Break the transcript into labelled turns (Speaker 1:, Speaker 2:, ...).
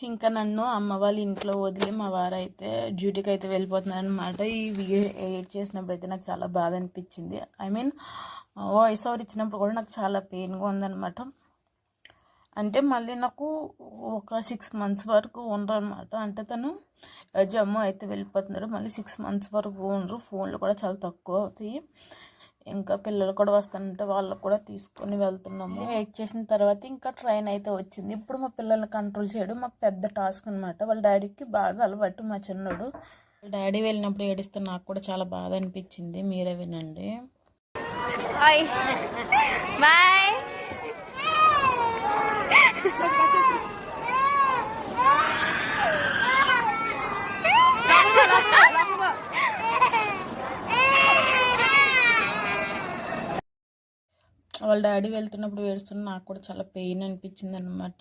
Speaker 1: ఇంకా నన్ను అమ్మ వాళ్ళ ఇంట్లో వదిలి మా వారైతే డ్యూటీకి అయితే వెళ్ళిపోతున్నారు అనమాట. ఈ వీడియో ఎడిట్ చేసినప్పుడు అయితే నాకు చాలా బాధ అనిపించింది. ఐ మీన్ వాయిస్ ఓవర్ ఇచ్చినప్పుడు కూడా నాకు చాలా పెయిన్గా ఉందన్నమాట. అంటే మళ్ళీ నాకు ఒక 6 months వరకు ఉండరు అనమాట. అంటే తను జమ్మూ అయితే వెళ్ళిపోతున్నారు, మళ్ళీ 6 months వరకు ఉండరు. ఫోన్లు కూడా చాలా తక్కువ అవుతాయి. ఇంకా పిల్లలు కూడా వస్తానంటే వాళ్ళకు కూడా తీసుకొని వెళ్తున్నాము. వెయిట్ చేసిన తర్వాత ఇంకా ట్రైన్ అయితే వచ్చింది. ఇప్పుడు మా పిల్లల్ని కంట్రోల్ చేయడం మాకు పెద్ద టాస్క్ అనమాట. వాళ్ళ డాడీకి బాగా అలవాటు మా చిన్నోడు. డాడీ వెళ్ళినప్పుడు ఏడిస్తే నాకు కూడా చాలా బాధ అనిపించింది. మీరే వినండి.
Speaker 2: బాయ్.
Speaker 1: వాళ్ళ డాడీ వెళ్తున్నప్పుడు ఏడుస్తున్న నాకు కూడా చాలా పెయిన్ అనిపించింది అనమాట.